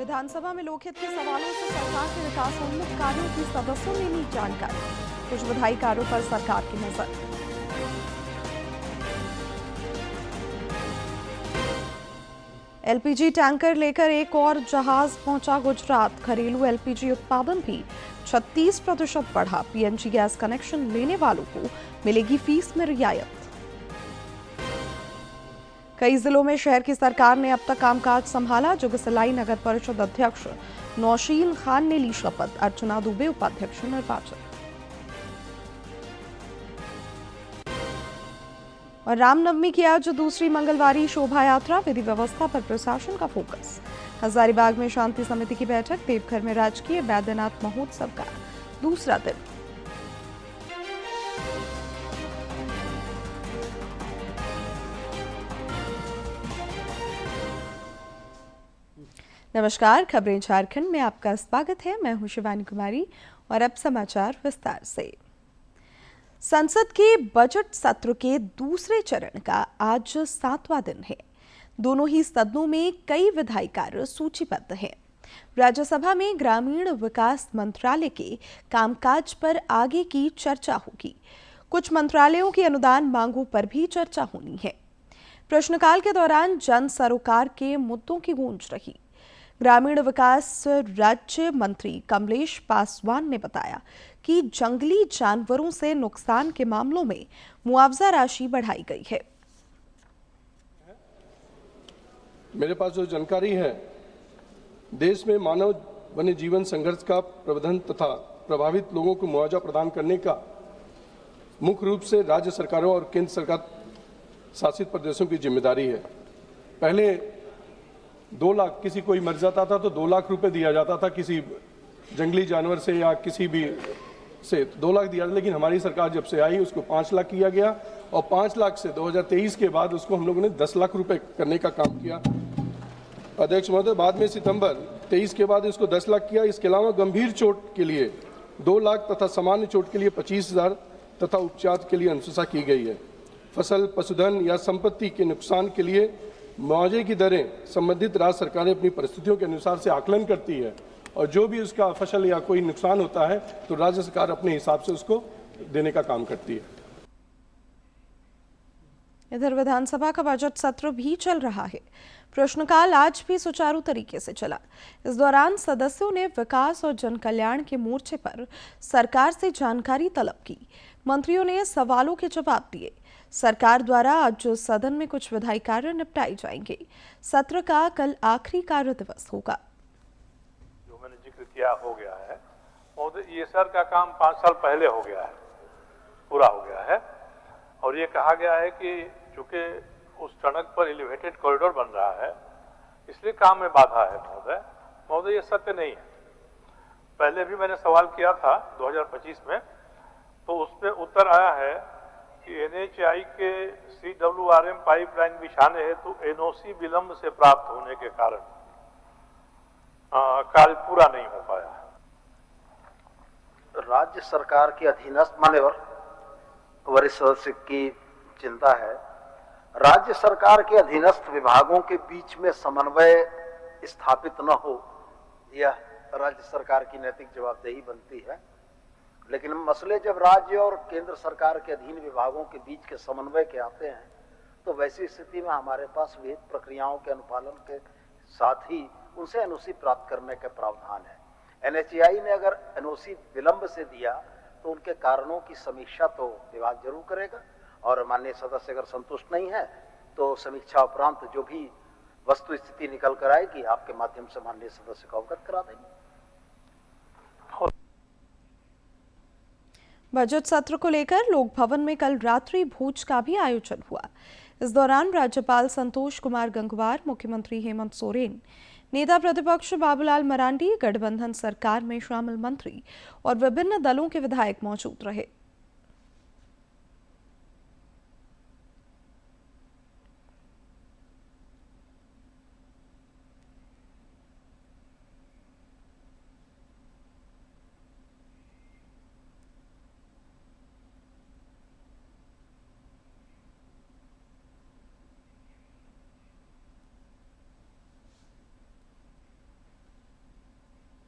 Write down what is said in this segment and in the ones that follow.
विधानसभा में लोकहित के सवालों से सरकार के विकासोन्मुख कार्यों की सदस्यों ने ली जानकारी। कुछ विधायी कार्यों पर सरकार की नजर। एलपीजी टैंकर लेकर एक और जहाज पहुंचा गुजरात। घरेलू एलपीजी उत्पादन भी 36% बढ़ा। पीएनजी गैस कनेक्शन लेने वालों को मिलेगी फीस में रियायत। कई जिलों में शहर की सरकार ने अब तक कामकाज संभाला। जुगसलाई नगर परिषद अध्यक्ष नौशीन खान ने ली शपथ। अर्चना दुबे उपाध्यक्ष निर्वाचित। और रामनवमी की आज दूसरी मंगलवारी शोभा यात्रा। विधि व्यवस्था पर प्रशासन का फोकस। हजारीबाग में शांति समिति की बैठक। देवघर में राजकीय बैद्यनाथ महोत्सव का दूसरा दिन। नमस्कार, खबरें झारखंड में आपका स्वागत है। मैं हूं शिवानी कुमारी और अब समाचार विस्तार से। संसद के बजट सत्र के दूसरे चरण का आज 7वां दिन है। दोनों ही सदनों में कई विधायी कार्य सूचीबद्ध हैं। राज्यसभा में ग्रामीण विकास मंत्रालय के कामकाज पर आगे की चर्चा होगी। कुछ मंत्रालयों की अनुदान मांगों पर भी चर्चा होनी है। प्रश्नकाल के दौरान जन सरोकार के मुद्दों की गूंज रही। ग्रामीण विकास राज्य मंत्री कमलेश पासवान ने बताया कि जंगली जानवरों से नुकसान के मामलों में मुआवजा राशि बढ़ाई गई है। मेरे पास जो जानकारी है, देश में मानव वन्य जीवन संघर्ष का प्रबंधन तथा प्रभावित लोगों को मुआवजा प्रदान करने का मुख्य रूप से राज्य सरकारों और केंद्र सरकार शासित प्रदेशों की जिम्मेदारी है। पहले 2 लाख, किसी कोई मर जाता था तो 2 लाख रुपए दिया जाता था, किसी जंगली जानवर से या किसी भी से 2 लाख दिया। लेकिन हमारी सरकार जब से आई उसको 5 लाख किया गया और 5 लाख से 2023 के बाद उसको हम लोगों ने 10 लाख रुपए करने का काम किया। अध्यक्ष महोदय, बाद में सितंबर 23 के बाद इसको 10 लाख किया। इसके अलावा गंभीर चोट के लिए 2 लाख तथा सामान्य चोट के लिए 25,000 तथा उपचार के लिए अनुशंसा की गई है। फसल, पशुधन या संपत्ति के नुकसान के लिए मुआवजे की दरें संबंधित राज्य सरकारें अपनी परिस्थितियों के अनुसार से आकलन करती है और जो भी उसका फसल या कोई नुकसान होता है तो राज्य सरकार अपने हिसाब से उसको देने का काम करती है। इधर विधानसभा का बजट सत्र भी चल रहा है। प्रश्नकाल आज भी सुचारू तरीके से चला। इस दौरान सदस्यों ने विकास और जन कल्याण के मोर्चे पर सरकार से जानकारी तलब की। मंत्रियों ने सवालों के जवाब दिए। सरकार द्वारा आज सदन में कुछ विधायी कार्य निपटाए जाएंगे। सत्र का कल आखिरी कार्य दिवस होगा। जो मैंने जिक्र किया हो गया है और ये सर का काम 5 साल पहले हो गया है, पूरा हो गया है। और ये कहा गया है कि चूंकि उस सड़क पर एलिवेटेड कॉरिडोर बन रहा है इसलिए काम में बाधा है। महोदय ये सत्य नहीं है। पहले भी मैंने सवाल किया था 2025 में, तो उस पर उत्तर आया है कि एनएचआई के CWRM पाइपलाइन बिछाने हेतु एनओसी विलंब से प्राप्त होने के कारण कार्य पूरा नहीं हो पाया। राज्य सरकार के अधीनस्थ मान्यवर वरिष्ठ सदस्य की चिंता है। राज्य सरकार के अधीनस्थ विभागों के बीच में समन्वय स्थापित न हो, यह राज्य सरकार की नैतिक जवाबदेही बनती है। लेकिन मसले जब राज्य और केंद्र सरकार के अधीन विभागों के बीच के समन्वय के आते हैं तो वैसी स्थिति में हमारे पास विहित प्रक्रियाओं के अनुपालन के साथ ही उनसे एनओसी प्राप्त करने का प्रावधान है। एनएचएआई ने अगर एनओसी विलंब से दिया तो उनके कारणों की समीक्षा तो विभाग जरूर करेगा और माननीय सदस्य अगर संतुष्ट नहीं है तो समीक्षा उपरांत जो भी वस्तु स्थिति निकल कर आएगी आपके माध्यम से माननीय सदस्य को अवगत करा देंगे। बजट सत्र को लेकर लोक भवन में कल रात्रि भोज का भी आयोजन हुआ। इस दौरान राज्यपाल संतोष कुमार गंगवार, मुख्यमंत्री हेमंत सोरेन, नेता प्रतिपक्ष बाबूलाल मरांडी, गठबंधन सरकार में शामिल मंत्री और विभिन्न दलों के विधायक मौजूद रहे।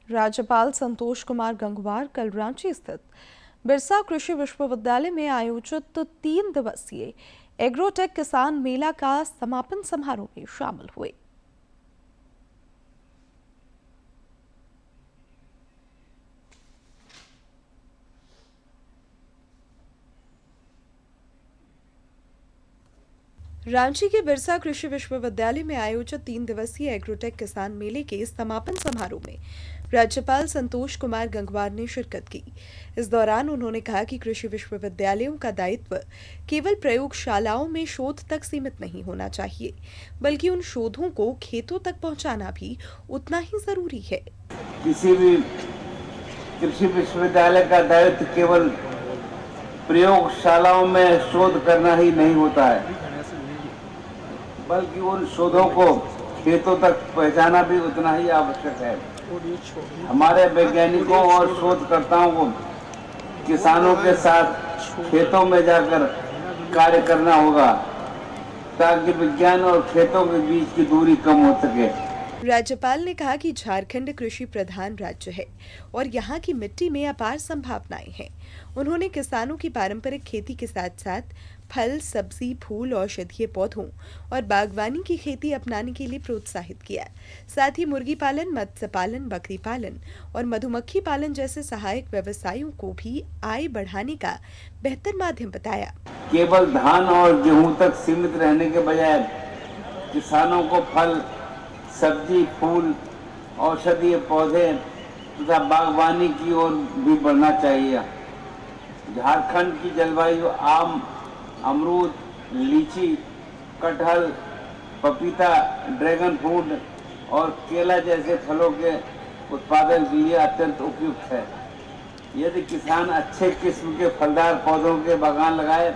राज्यपाल संतोष कुमार गंगवार कल रांची स्थित बिरसा कृषि विश्वविद्यालय में आयोजित 3 दिवसीय एग्रोटेक किसान मेला का समापन समारोह में शामिल हुए। रांची के बिरसा कृषि विश्वविद्यालय में आयोजित 3 दिवसीय एग्रोटेक किसान मेले के समापन समारोह में राज्यपाल संतोष कुमार गंगवार ने शिरकत की। इस दौरान उन्होंने कहा कि कृषि विश्वविद्यालयों का दायित्व केवल प्रयोगशालाओं में शोध तक सीमित नहीं होना चाहिए, बल्कि उन शोधों को खेतों तक पहुंचाना भी उतना ही जरूरी है। किसी भी कृषि विश्वविद्यालय का दायित्व केवल प्रयोगशालाओं में शोध करना ही नहीं होता है, बल्कि उन शोधों को खेतों तक पहुंचाना भी उतना ही आवश्यक है। हमारे वैज्ञानिकों और शोधकर्ताओं को किसानों के साथ खेतों में जाकर कार्य करना होगा, ताकि विज्ञान और खेतों के बीच की दूरी कम हो सके। राज्यपाल ने कहा कि झारखंड कृषि प्रधान राज्य है और यहाँ की मिट्टी में अपार संभावनाएं हैं। उन्होंने किसानों की पारंपरिक खेती के साथ साथ फल, सब्जी, फूल, औषधीय पौधों और बागवानी की खेती अपनाने के लिए प्रोत्साहित किया। साथ ही मुर्गी पालन, मत्स्य पालन, बकरी पालन और मधुमक्खी पालन जैसे सहायक व्यवसायों को भी आय बढ़ाने का बेहतर माध्यम बताया। केवल धान और गेहूं तक सीमित रहने के बजाय किसानों को फल, सब्जी, फूल, औषधीय पौधे तथा बागवानी की ओर भी बढ़ना चाहिए। झारखंड की जलवायु आम, अमरूद, लीची, कटहल, पपीता, ड्रैगन फ्रूट और केला जैसे फलों के उत्पादन के लिए अत्यंत उपयुक्त है। यदि किसान अच्छे किस्म के फलदार पौधों के बागान लगाए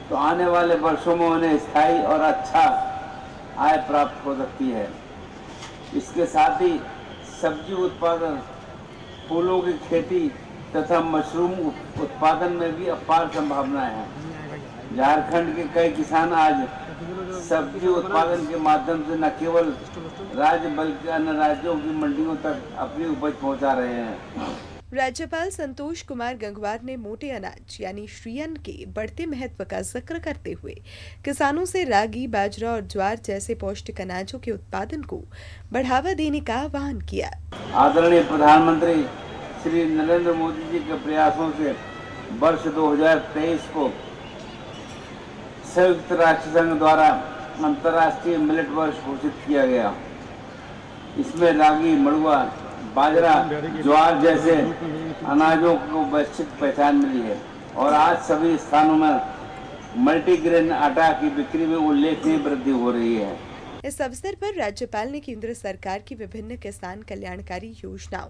तो आने वाले वर्षों में उन्हें स्थायी और अच्छा आय प्राप्त हो सकती है। इसके साथ ही सब्जी उत्पादन, फूलों की खेती तथा मशरूम उत्पादन में भी अपार संभावनाएं हैं। झारखंड के कई किसान आज सब्जी उत्पादन के माध्यम से न केवल राज्य बल्कि अन्य राज्यों की मंडियों तक अपनी उपज पहुंचा रहे हैं। राज्यपाल संतोष कुमार गंगवार ने मोटे अनाज यानी श्रीअन्न के बढ़ते महत्व का जिक्र करते हुए किसानों से रागी, बाजरा और ज्वार जैसे पौष्टिक अनाजों के उत्पादन को बढ़ावा देने का आह्वान किया। आदरणीय प्रधानमंत्री श्री नरेंद्र मोदी जी के प्रयासों से वर्ष 2023 को संयुक्त राष्ट्र संघ द्वारा अंतर्राष्ट्रीय मिलेट वर्ष घोषित किया गया। इसमें रागी, मड़ुआ, बाजरा, ज्वार जैसे अनाजों को वैश्विक पहचान मिली है और आज सभी स्थानों में मल्टीग्रेन आटा की बिक्री में उल्लेखनीय वृद्धि हो रही है। इस अवसर पर राज्यपाल ने केंद्र सरकार की विभिन्न किसान कल्याणकारी योजनाओं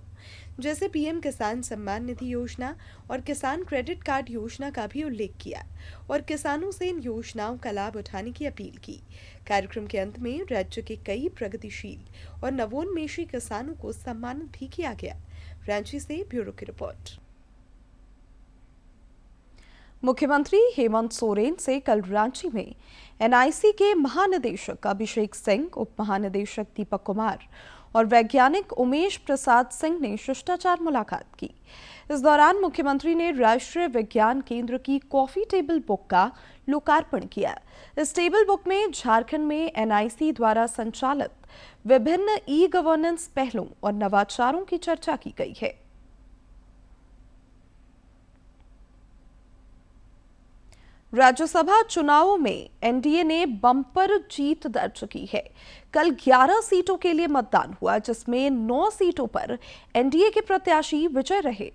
जैसे पीएम किसान सम्मान निधि योजना और किसान क्रेडिट कार्ड योजना का भी उल्लेख किया और किसानों से इन योजनाओं का लाभ उठाने की अपील की। कार्यक्रम के अंत में राज्य के कई प्रगतिशील और नवोन्मेषी किसानों को सम्मानित भी किया गया। रांची से ब्यूरो की रिपोर्ट। मुख्यमंत्री हेमंत सोरेन से कल रांची में एनआईसी के महानिदेशक अभिषेक सिंह, उप महानिदेशक दीपक कुमार और वैज्ञानिक उमेश प्रसाद सिंह ने शिष्टाचार मुलाकात की। इस दौरान मुख्यमंत्री ने राष्ट्रीय विज्ञान केंद्र की कॉफी टेबल बुक का लोकार्पण किया। इस टेबल बुक में झारखंड में एनआईसी द्वारा संचालित विभिन्न ई गवर्नेंस पहलों और नवाचारों की चर्चा की गई है। राज्यसभा चुनावों में एनडीए ने बम्पर जीत दर्ज की है। कल 11 सीटों के लिए मतदान हुआ, जिसमें 9 सीटों पर एनडीए के प्रत्याशी विजय रहे।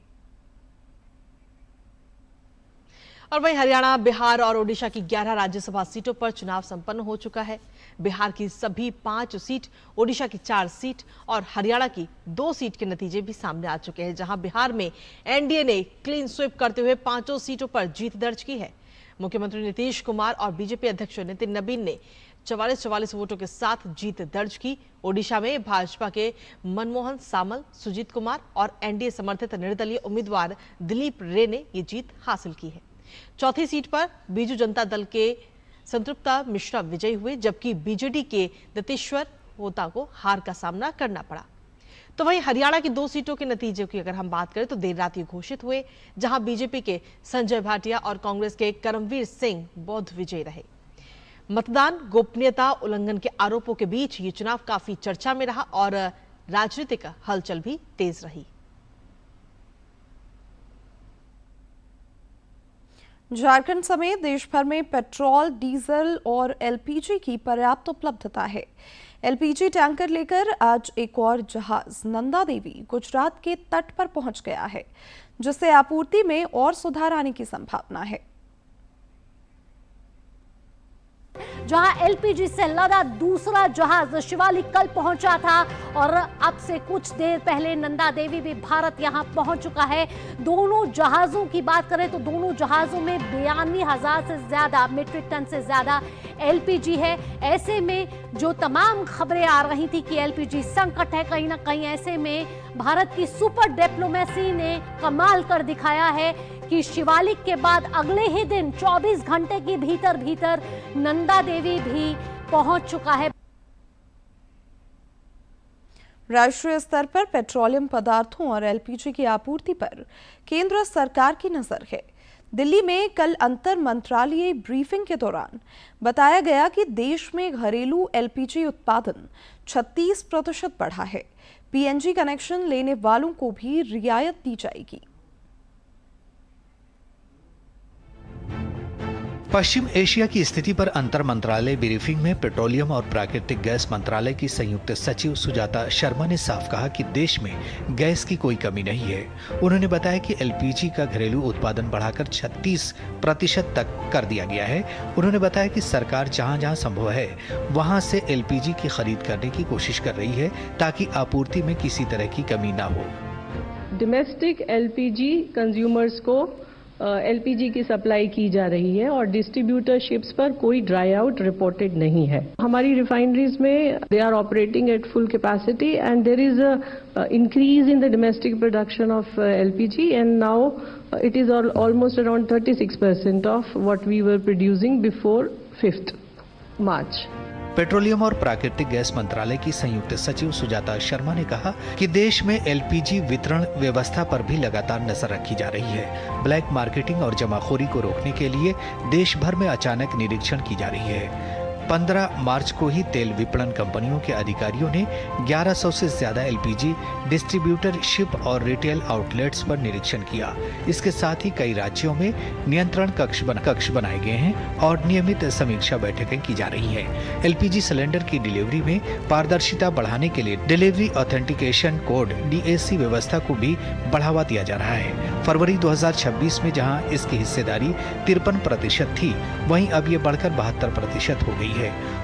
और वहीं हरियाणा, बिहार और ओडिशा की 11 राज्यसभा सीटों पर चुनाव संपन्न हो चुका है। बिहार की सभी 5 सीट, ओडिशा की 4 सीट और हरियाणा की 2 सीट के नतीजे भी सामने आ चुके हैं, जहां बिहार में एनडीए ने क्लीन स्वीप करते हुए 5 सीटों पर जीत दर्ज की है। मुख्यमंत्री नीतीश कुमार और बीजेपी अध्यक्ष नितिन नबीन ने 44 वोटों के साथ जीत दर्ज की। ओडिशा में भाजपा के मनमोहन सामल, सुजीत कुमार और एनडीए समर्थित निर्दलीय उम्मीदवार दिलीप रे ने ये जीत हासिल की है। चौथी सीट पर बीजू जनता दल के संतृप्ता मिश्रा विजयी हुए, जबकि बीजेडी के दत्तेश्वर होता को हार का सामना करना पड़ा। तो वहीं हरियाणा की 2 सीटों के नतीजे की अगर हम बात करें तो देर रात ये घोषित हुए, जहां बीजेपी के संजय भाटिया और कांग्रेस के करमवीर सिंह बौद्ध विजयी रहे। मतदान गोपनीयता उल्लंघन के आरोपों के बीच ये चुनाव काफी चर्चा में रहा और राजनीतिक हलचल भी तेज रही। झारखंड समेत देश भर में पेट्रोल, डीजल और एलपीजी की पर्याप्त उपलब्धता है। एलपीजी टैंकर लेकर आज एक और जहाज नंदा देवी गुजरात के तट पर पहुंच गया है, जिससे आपूर्ति में और सुधार आने की संभावना है। जहां एलपीजी से लदा दूसरा जहाज शिवालिक कल पहुंचा था और अब से कुछ देर पहले नंदा देवी भी भारत यहां पहुंच चुका है। दोनों जहाजों की बात करें तो दोनों जहाजों में 92,000 से ज्यादा मीट्रिक टन से ज्यादा एलपीजी है। ऐसे में जो तमाम खबरें आ रही थी कि एलपीजी संकट है, कहीं ना कहीं ऐसे में भारत की सुपर डिप्लोमेसी ने कमाल कर दिखाया है कि शिवालिक के बाद अगले ही दिन 24 घंटे के भीतर नंदा देवी भी पहुंच चुका है। राष्ट्रीय स्तर पर पेट्रोलियम पदार्थों और एलपीजी की आपूर्ति पर केंद्र सरकार की नजर है। दिल्ली में कल अंतर मंत्रालयीय ब्रीफिंग के दौरान बताया गया कि देश में घरेलू एलपीजी उत्पादन 36% बढ़ा है। पीएनजी कनेक्शन लेने वालों को भी रियायत दी जाएगी। पश्चिम एशिया की स्थिति पर अंतर मंत्रालय ब्रीफिंग में पेट्रोलियम और प्राकृतिक गैस मंत्रालय की संयुक्त सचिव सुजाता शर्मा ने साफ कहा कि देश में गैस की कोई कमी नहीं है। उन्होंने बताया कि एलपीजी का घरेलू उत्पादन बढ़ाकर 36% तक कर दिया गया है। उन्होंने बताया कि सरकार जहां-जहां संभव है वहां से एलपीजी की खरीद करने की कोशिश कर रही है ताकि आपूर्ति में किसी तरह की कमी न हो। डोमेस्टिक एलपीजी कंज्यूमर्स को एलपीजी की सप्लाई की जा रही है और डिस्ट्रीब्यूटरशिप्स पर कोई ड्राई आउट रिपोर्टेड नहीं है। हमारी रिफाइनरीज में they are operating at full capacity and there is a increase in the domestic production of LPG and now it is almost around 36% of what we were producing before 5th March. Petroleum और प्राकृतिक gas मंत्रालय की संयुक्त सचिव सुजाता शर्मा ने कहा कि देश में एलपीजी वितरण व्यवस्था पर भी लगातार नजर रखी जा रही है। ब्लैक मार्केटिंग और जमाखोरी को रोकने के लिए देश भर में अचानक निरीक्षण की जा रही है। 15 मार्च को ही तेल विपणन कंपनियों के अधिकारियों ने 1100 से ज्यादा एलपीजी डिस्ट्रीब्यूटरशिप और रिटेल आउटलेट्स पर निरीक्षण किया। इसके साथ ही कई राज्यों में नियंत्रण कक्ष बनाए गए हैं और नियमित समीक्षा बैठकें की जा रही हैं। एलपीजी सिलेंडर की डिलीवरी में पारदर्शिता बढ़ाने के लिए डिलीवरी ऑथेंटिकेशन कोड DAC व्यवस्था को भी बढ़ावा दिया जा रहा है। फरवरी 2026 में जहां इसकी हिस्सेदारी 53% थी, वहीं अब ये बढ़कर 72% हो गई है।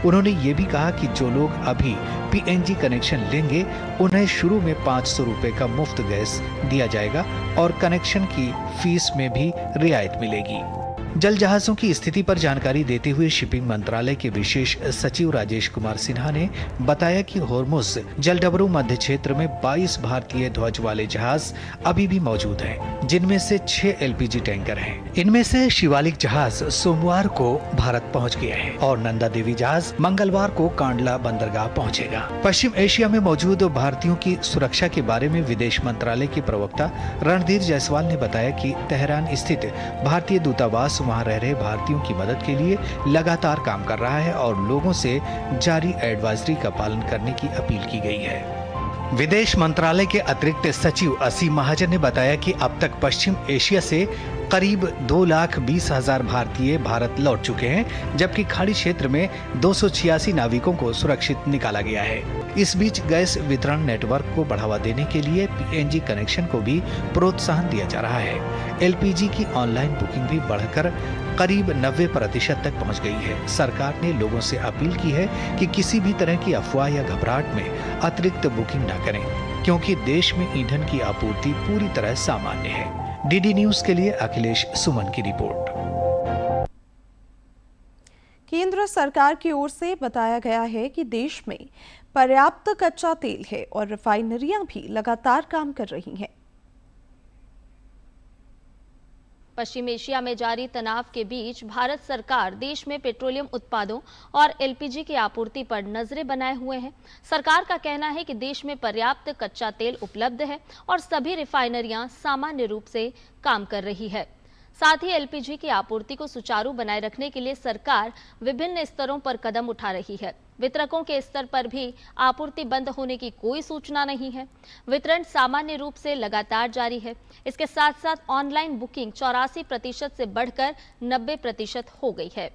उन्होंने ये भी कहा कि जो लोग अभी पीएनजी कनेक्शन लेंगे उन्हें शुरू में 500 रुपए का मुफ्त गैस दिया जाएगा और कनेक्शन की फीस में भी रियायत मिलेगी। जल जहाजों की स्थिति पर जानकारी देते हुए शिपिंग मंत्रालय के विशेष सचिव राजेश कुमार सिन्हा ने बताया कि होर्मुज जलडबरू मध्य क्षेत्र में 22 भारतीय ध्वज वाले जहाज अभी भी मौजूद हैं, जिनमें से 6 एलपीजी टैंकर हैं। इनमें से शिवालिक जहाज सोमवार को भारत पहुंच गया है और नंदा देवी जहाज मंगलवार को कांडला बंदरगाह पहुंचेगा। पश्चिम एशिया में मौजूद भारतीयों की सुरक्षा के बारे में विदेश मंत्रालय के प्रवक्ता रणधीर जायसवाल ने बताया कि तेहरान स्थित भारतीय दूतावास वहां रह रहे भारतीयों की मदद के लिए लगातार काम कर रहा है और लोगों से जारी एडवाइजरी का पालन करने की अपील की गई है। विदेश मंत्रालय के अतिरिक्त सचिव असीम महाजन ने बताया कि अब तक पश्चिम एशिया से करीब 2,20,000 भारतीय भारत लौट चुके हैं, जबकि खाड़ी क्षेत्र में 286 नाविकों को सुरक्षित निकाला गया है। इस बीच गैस वितरण नेटवर्क को बढ़ावा देने के लिए पीएनजी कनेक्शन को भी प्रोत्साहन दिया जा रहा है। एलपीजी की ऑनलाइन बुकिंग भी बढ़कर करीब 90% तक पहुंच गई है। सरकार ने लोगों से अपील की है कि किसी भी तरह की अफवाह या घबराहट में अतिरिक्त बुकिंग न करें, क्योंकि देश में ईंधन की आपूर्ति पूरी तरह सामान्य है। डीडी न्यूज के लिए अखिलेश सुमन की रिपोर्ट। केंद्र सरकार की ओर से बताया गया है कि देश में पर्याप्त कच्चा तेल है और रिफाइनरियां भी लगातार काम कर रही हैं। पश्चिम एशिया में जारी तनाव के बीच भारत सरकार देश में पेट्रोलियम उत्पादों और एलपीजी की आपूर्ति पर नजरें बनाए हुए है। सरकार का कहना है कि देश में पर्याप्त कच्चा तेल उपलब्ध है और सभी रिफाइनरियां सामान्य रूप से काम कर रही है। साथ ही एलपीजी की आपूर्ति को सुचारू बनाए रखने के लिए सरकार विभिन्न स्तरों पर कदम उठा रही है। वितरकों के स्तर पर भी आपूर्ति बंद होने की कोई सूचना नहीं है। वितरण सामान्य रूप से लगातार जारी है। इसके साथ साथ ऑनलाइन बुकिंग 84% से बढ़कर 90% हो गई है।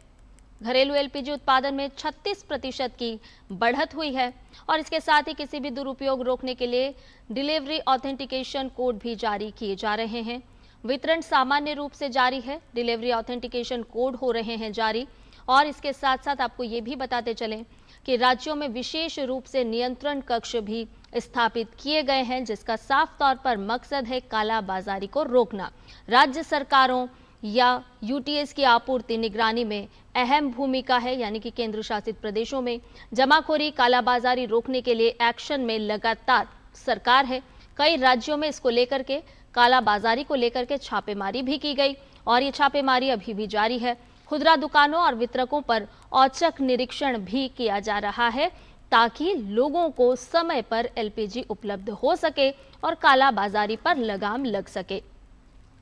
घरेलू एलपीजी उत्पादन में 36% की बढ़त हुई है और इसके साथ ही किसी भी दुरुपयोग रोकने के लिए डिलीवरी ऑथेंटिकेशन कोड भी जारी किए जा रहे हैं। वितरण सामान्य रूप से जारी है, डिलीवरी ऑथेंटिकेशन कोड हो रहे हैं जारी। और इसके साथ साथ आपको ये भी बताते चलें कि राज्यों में विशेष रूप से नियंत्रण कक्ष भी स्थापित किए गए हैं, जिसका साफ तौर पर मकसद है कालाबाजारी को रोकना। राज्य सरकारों या यूटीएस की आपूर्ति निगरानी में अहम भूमिका है, यानी कि केंद्र शासित प्रदेशों में जमाखोरी कालाबाजारी रोकने के लिए एक्शन में लगातार सरकार है। कई राज्यों में इसको लेकर के कालाबाजारी को लेकर के छापेमारी भी की गई और ये छापेमारी अभी भी जारी है। खुदरा दुकानों और वितरकों पर औचक निरीक्षण भी किया जा रहा है ताकि लोगों को समय पर एलपीजी उपलब्ध हो सके और कालाबाजारी पर लगाम लग सके।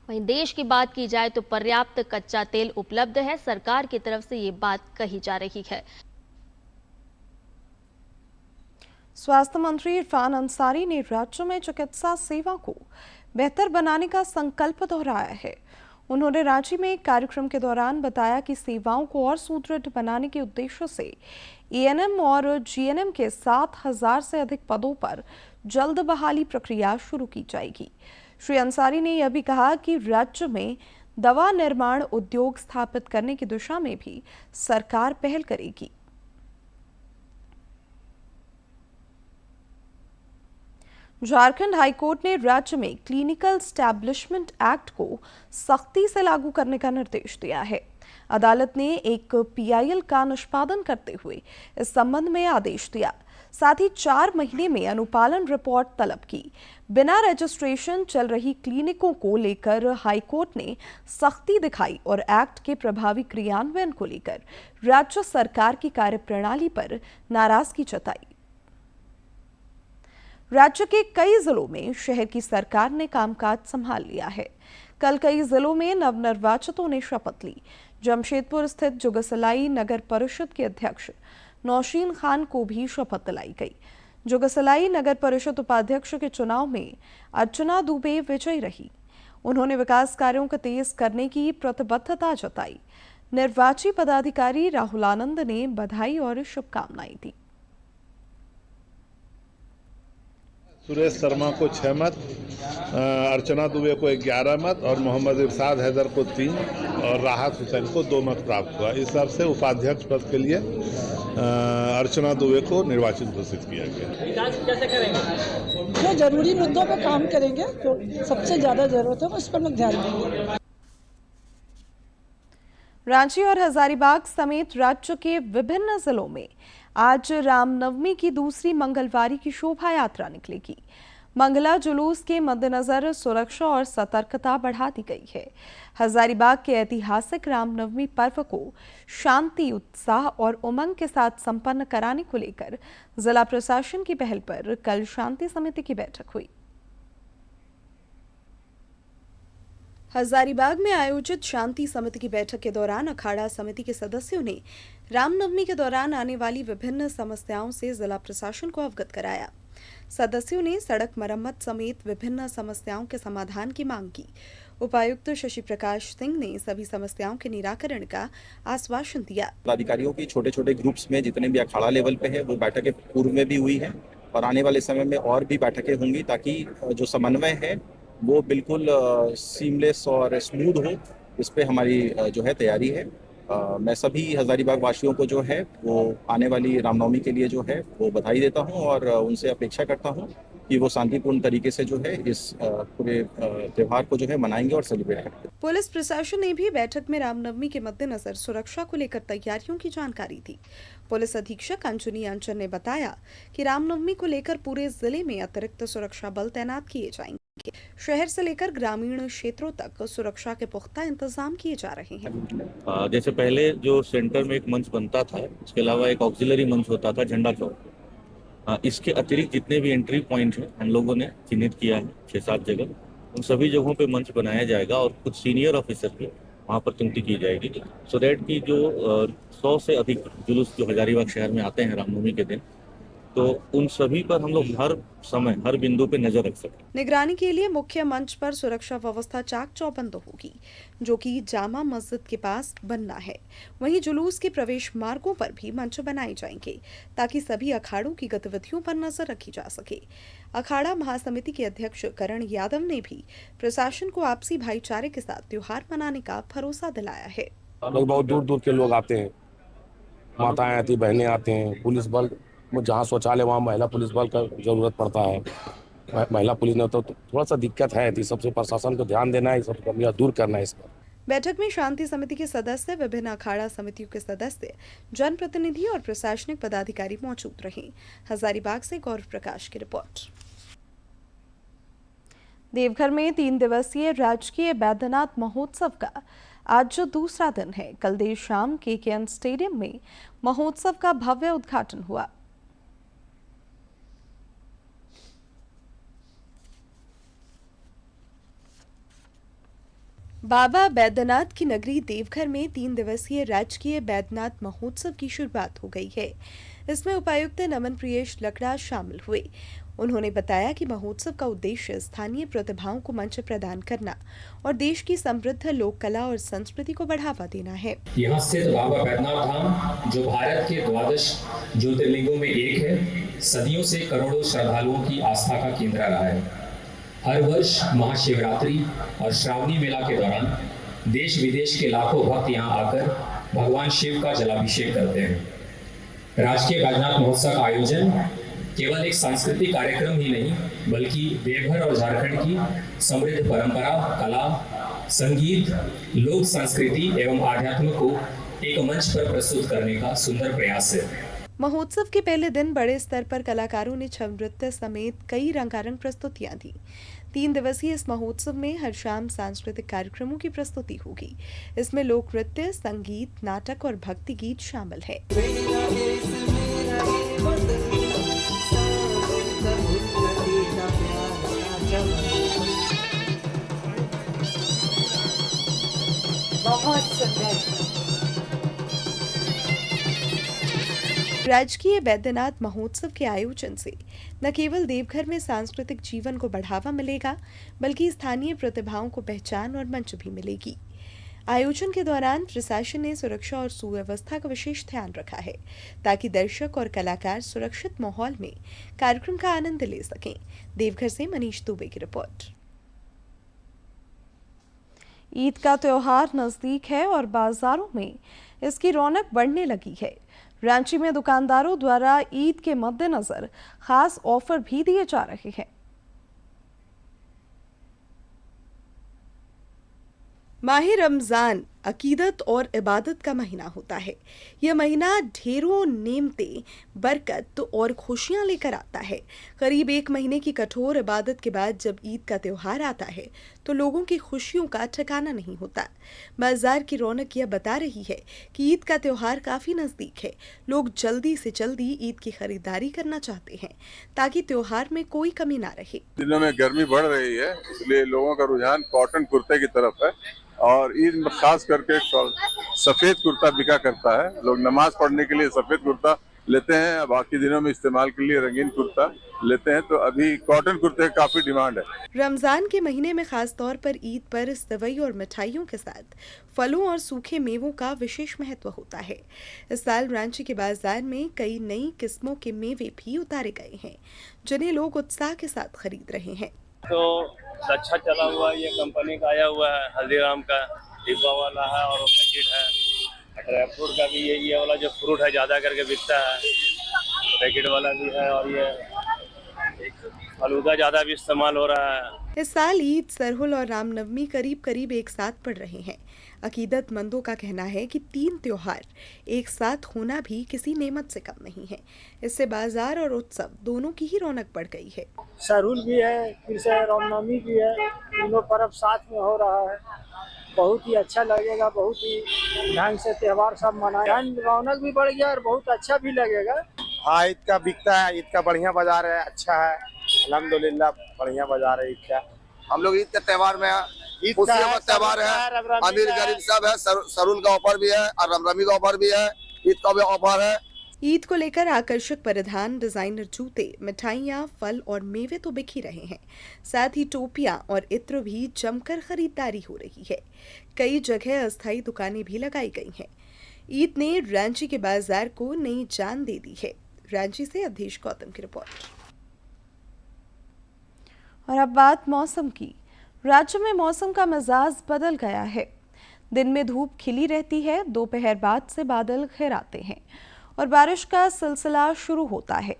वहीं देश की बात की जाए तो पर्याप्त कच्चा तेल उपलब्ध है, सरकार की तरफ से ये बात कही जा रही है। स्वास्थ्य मंत्री इरफान अंसारी ने राज्य में चिकित्सा सेवा को बेहतर बनाने का संकल्प दोहराया है। उन्होंने रांची में एक कार्यक्रम के दौरान बताया कि सेवाओं को और सुदृढ़ बनाने के उद्देश्य से एएनएम और जीएनएम के 7,000 से अधिक पदों पर जल्द बहाली प्रक्रिया शुरू की जाएगी। श्री अंसारी ने यह भी कहा कि राज्य में दवा निर्माण उद्योग स्थापित करने की दिशा में भी सरकार पहल करेगी। झारखंड हाईकोर्ट ने राज्य में क्लिनिकल स्टैब्लिशमेंट एक्ट को सख्ती से लागू करने का निर्देश दिया है। अदालत ने एक पीआईएल का निष्पादन करते हुए इस संबंध में आदेश दिया। साथ ही 4 महीने में अनुपालन रिपोर्ट तलब की। बिना रजिस्ट्रेशन चल रही क्लिनिकों को लेकर हाईकोर्ट ने सख्ती दिखाई और एक्ट के प्रभावी क्रियान्वयन को लेकर राज्य सरकार की कार्यप्रणाली पर नाराजगी जताई। राज्य के कई जिलों में शहर की सरकार ने कामकाज संभाल लिया है। कल कई जिलों में नवनिर्वाचितों ने शपथ ली। जमशेदपुर स्थित जुगसलाई नगर परिषद के अध्यक्ष नौशीन खान को भी शपथ दिलाई गई। जुगसलाई नगर परिषद उपाध्यक्ष के चुनाव में अर्चना दुबे विजयी रही। उन्होंने विकास कार्यों को तेज करने की प्रतिबद्धता जताई। निर्वाची पदाधिकारी राहुल आनंद ने बधाई और शुभकामनाएं दी। सुरेश शर्मा को 6 मत, अर्चना दुबे को 11 मत और मोहम्मद इरशाद हैदर को 3 और राहत हुसैन को 2 मत प्राप्त हुआ। इस हिसाब से उपाध्यक्ष पद के लिए अर्चना दुबे को निर्वाचित घोषित किया गया। विकास कैसे करेंगे? जो जरूरी मुद्दों पर काम करेंगे, जो सबसे ज्यादा जरूरत है उस पर लोग ध्यान देंगे। रांची और हजारीबाग समेत राज्य के विभिन्न जिलों में आज रामनवमी की दूसरी मंगलवारी की शोभा यात्रा निकलेगी। मंगला जुलूस के मद्देनजर सुरक्षा और सतर्कता बढ़ा दी गई है। हजारीबाग के ऐतिहासिक रामनवमी पर्व को शांति, उत्साह और उमंग के साथ संपन्न कराने को लेकर जिला प्रशासन की पहल पर कल शांति समिति की बैठक हुई। हजारीबाग में आयोजित शांति समिति की बैठक के दौरान अखाड़ा समिति के सदस्यों ने रामनवमी के दौरान आने वाली विभिन्न समस्याओं से जिला प्रशासन को अवगत कराया। सदस्यों ने सड़क मरम्मत समेत विभिन्न समस्याओं के समाधान की मांग की। उपायुक्त शशि प्रकाश सिंह ने सभी समस्याओं के निराकरण का आश्वासन दिया। अधिकारियों की छोटे छोटे ग्रुप्स में जितने भी अखाड़ा लेवल पे है वो बैठकें पूर्व में भी हुई है और आने वाले समय में और भी बैठकें होंगी ताकि जो समन्वय है वो बिल्कुल सीमलेस और स्मूथ हो। इस पे हमारी जो है तैयारी है। मैं सभी हजारीबाग वासियों को जो है वो आने वाली रामनवमी के लिए जो है वो बधाई देता हूं और उनसे अपेक्षा करता हूं कि वो शांतिपूर्ण तरीके से जो है इस पूरे त्योहार को जो है मनाएंगे और सेलिब्रेट करेंगे। पुलिस प्रशासन ने भी बैठक में रामनवमी के मद्देनजर सुरक्षा को लेकर तैयारियों की जानकारी दी। पुलिस अधीक्षक अंजनी अंचल ने बताया कि रामनवमी को लेकर पूरे जिले में अतिरिक्त सुरक्षा बल तैनात किए जाएंगे। शहर से लेकर ग्रामीण क्षेत्रों तक सुरक्षा के पुख्ता इंतजाम किए जा रहे हैं। जैसे पहले जो सेंटर में एक मंच बनता था, इसके अलावा एक ऑक्सिलरी मंच होता था झंडा चौक। इसके अतिरिक्त जितने भी एंट्री पॉइंट हैं हम लोगों ने चिन्हित किया है 6-7 जगह, उन सभी जगहों पे मंच बनाया जाएगा और कुछ सीनियर ऑफिसर की वहाँ पर तैनाती की जाएगी, सो दैट कि जो 100 से अधिक जुलूस जो हजारीबाग शहर में आते हैं रामनवमी के दिन, तो उन सभी पर हम लोग हर समय हर बिंदु पे नजर रख सकें। निगरानी के लिए मुख्य मंच पर सुरक्षा व्यवस्था चाक चौबंद होगी, जो कि जामा मस्जिद के पास बनना है। वहीं जुलूस के प्रवेश मार्गों पर भी मंच बनाए जाएंगे ताकि सभी अखाड़ों की गतिविधियों पर नजर रखी जा सके। अखाड़ा महासमिति के अध्यक्ष करण यादव ने भी प्रशासन को आपसी भाईचारे के साथ त्योहार मनाने का भरोसा दिलाया है। बहुत दूर दूर के लोग आते हैं, माताएं आती, बहनें आते हैं, पुलिस बल जहाँ शौचालय वहाँ महिला पुलिस बल का जरूरत पड़ता है। महिला पुलिस ने तो थोड़ा सा दिक्कत है, तो सबसे प्रशासन को ध्यान देना है, सब कमियां दूर करना है इस पर। बैठक में शांति समिति के सदस्य, विभिन्न अखाड़ा समितियों के सदस्य, जनप्रतिनिधि और प्रशासनिक पदाधिकारी मौजूद रहे। हजारीबाग से गौरव प्रकाश की रिपोर्ट। देवघर में 3 दिवसीय राजकीय बैद्यनाथ महोत्सव का आज जो दूसरा दिन है, कल देर शाम KKN स्टेडियम में महोत्सव का भव्य उद्घाटन हुआ। बाबा बैद्यनाथ की नगरी देवघर में 3 दिवसीय राजकीय बैद्यनाथ महोत्सव की शुरुआत हो गई है। इसमें उपायुक्त नमन प्रियेश लकड़ा शामिल हुए। उन्होंने बताया कि महोत्सव का उद्देश्य स्थानीय प्रतिभाओं को मंच प्रदान करना और देश की समृद्ध लोक कला और संस्कृति को बढ़ावा देना है। यहाँ स्थित बाबा बैद्यनाथ धाम, जो भारत के 12 ज्योतिर्लिंगों में एक है, सदियों से करोड़ों श्रद्धालुओं की आस्था का केंद्र रहा है। हर वर्ष महाशिवरात्रि और श्रावणी मेला के दौरान देश विदेश के लाखों भक्त यहाँ आकर भगवान शिव का जलाभिषेक करते हैं। राजकीय बैद्यनाथ महोत्सव का आयोजन केवल एक सांस्कृतिक कार्यक्रम ही नहीं, बल्कि देवघर और झारखंड की समृद्ध परंपरा, कला, संगीत, लोक संस्कृति एवं आध्यात्म को एक मंच पर प्रस्तुत करने का सुंदर प्रयास है। महोत्सव के पहले दिन बड़े स्तर पर कलाकारों ने छऊ नृत्य समेत कई रंगारंग प्रस्तुतियां दी। 3 दिवसीय इस महोत्सव में हर शाम सांस्कृतिक कार्यक्रमों की प्रस्तुति होगी। इसमें लोक नृत्य, संगीत, नाटक और भक्ति गीत शामिल है। राजकीय बैद्यनाथ महोत्सव के आयोजन से न केवल देवघर में सांस्कृतिक जीवन को बढ़ावा मिलेगा, बल्कि स्थानीय प्रतिभाओं को पहचान और मंच भी मिलेगी। आयोजन के दौरान प्रशासन ने सुरक्षा और सुव्यवस्था का विशेष ध्यान रखा है, ताकि दर्शक और कलाकार सुरक्षित माहौल में कार्यक्रम का आनंद ले सकें। देवघर से मनीष दुबे की रिपोर्ट। ईद का त्योहार नजदीक है और बाजारों में इसकी रौनक बढ़ने लगी है। रांची में दुकानदारों द्वारा ईद के मद्देनजर खास ऑफर भी दिए जा रहे हैं। माह रमजान अकीदत और इबादत का महीना होता है। यह महीना ढेरों नेमतें, बरकत और खुशियां लेकर आता है। करीब 1 महीने की कठोर इबादत के बाद जब ईद का त्योहार आता है तो लोगों की खुशियों का ठिकाना नहीं होता। बाजार की रौनक यह बता रही है कि ईद का त्योहार काफी नजदीक है। लोग जल्दी से जल्दी ईद की खरीदारी करना चाहते हैं ताकि त्योहार में कोई कमी ना रहे। दिनों में गर्मी बढ़ रही है, इसलिए लोगों का रुझान कॉटन कुर्ते की तरफ है और ईद में खास करके सफेद कुर्ता बिका करता है। लोग नमाज पढ़ने के लिए सफेद कुर्ता लेते हैं, बाकी दिनों में इस्तेमाल के लिए रंगीन कुर्ता लेते हैं, तो अभी कॉटन कुर्ते की काफी डिमांड है। रमजान के महीने में खास तौर पर ईद पर सेवई और मिठाइयों के साथ फलों और सूखे मेवों का विशेष महत्व होता है। इस साल रांची के बाजार में कई नई किस्मों के मेवे भी उतारे गए हैं, जिन्हें लोग उत्साह के साथ खरीद रहे हैं। तो अच्छा चला हुआ ये कंपनी का आया हुआ है, हल्दीराम का डिब्बा वाला है और पैकेट है। ड्राई फ्रूट का भी ये वाला जो फ्रूट है ज़्यादा करके बिकता है, पैकेट वाला भी है। और ये फलूदा ज़्यादा भी इस्तेमाल हो रहा है। इस साल ईद, सरहुल और रामनवमी करीब करीब एक साथ पड़ रहे हैं। अकीदतमंदों का कहना है कि 3 त्योहार एक साथ होना भी किसी नेमत से कम नहीं है। इससे बाजार और उत्सव दोनों की ही रौनक बढ़ गई है। सरहुल भी है, फिर से रामनवमी भी है, तीनों पर्व साथ में हो रहा है। बहुत ही अच्छा लगेगा, बहुत ही ढंग से त्योहार सब मनाए, रौनक भी बढ़ गया और बहुत अच्छा भी लगेगा। हाँ, ईद का बिकता है, ईद का बढ़िया बाजार है, अच्छा है, अल्हम्दुलिल्लाह बढ़िया बाजार है ईद का। हम लोग ईद के त्योहार में खुशियों का त्योहार है, अमीर गरीब सब है, सरहुल का ऑफर भी है और रामनवमी का ऑफर भी है, ईद का भी ऑफर है। ईद को लेकर आकर्षक परिधान, डिजाइनर जूते, मिठाइयाँ, फल और मेवे तो बिक ही रहे हैं। साथ ही टोपियां और इत्र भी जमकर खरीदारी हो रही है। कई जगह अस्थायी दुकानें भी लगाई गई हैं। ईद ने रांची के बाजार को नई जान दे दी है। रांची से अवधेश गौतम की रिपोर्ट। और अब बात मौसम की। राज्य में मौसम का मिजाज बदल गया है। दिन में धूप खिली रहती है, दोपहर बाद से बादल घिर आते हैं और बारिश का सिलसिला शुरू होता है।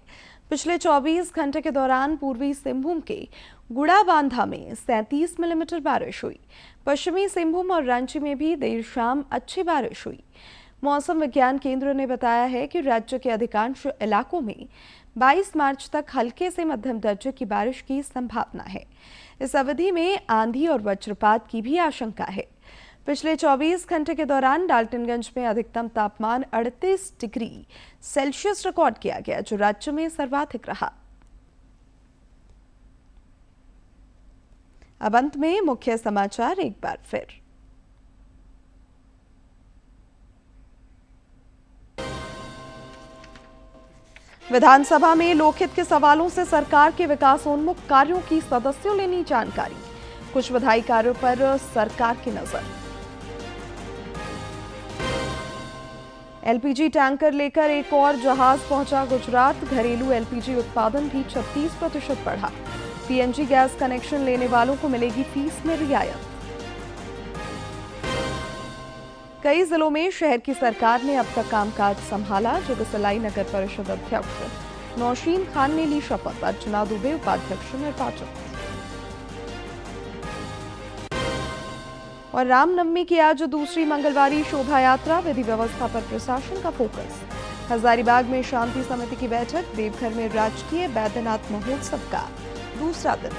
पिछले 24 घंटे के दौरान पूर्वी सिंहभूम के गुड़ाबांधा में 37 मिलीमीटर बारिश हुई। पश्चिमी सिंहभूम और रांची में भी देर शाम अच्छी बारिश हुई। मौसम विज्ञान केंद्र ने बताया है कि राज्य के अधिकांश इलाकों में 22 मार्च तक हल्के से मध्यम दर्जे की बारिश की संभावना है। इस अवधि में आंधी और वज्रपात की भी आशंका है। पिछले 24 घंटे के दौरान डाल्टनगंज में अधिकतम तापमान 38 डिग्री सेल्सियस रिकॉर्ड किया गया, जो राज्य में सर्वाधिक रहा। अब अंत में मुख्य समाचार एक बार फिर। विधानसभा में लोकहित के सवालों से सरकार के विकासोन्मुख कार्यों की सदस्यों ने ली जानकारी। कुछ विधायी कार्यों पर सरकार की नजर। एलपीजी टैंकर लेकर एक और जहाज पहुंचा गुजरात। घरेलू एलपीजी उत्पादन भी 36% बढ़ा। पीएनजी गैस कनेक्शन लेने वालों को मिलेगी फीस में रियायत। कई जिलों में शहर की सरकार ने अब तक कामकाज संभाला। जोगिसलाई नगर परिषद अध्यक्ष नौशीन खान ने ली शपथ। अर्चना दुबे उपाध्यक्ष निर्वाचित। और रामनवमी की आज दूसरी मंगलवारी शोभा यात्रा। विधि व्यवस्था पर प्रशासन का फोकस। हजारीबाग में शांति समिति की बैठक। देवघर में राजकीय बैद्यनाथ महोत्सव का दूसरा दिन।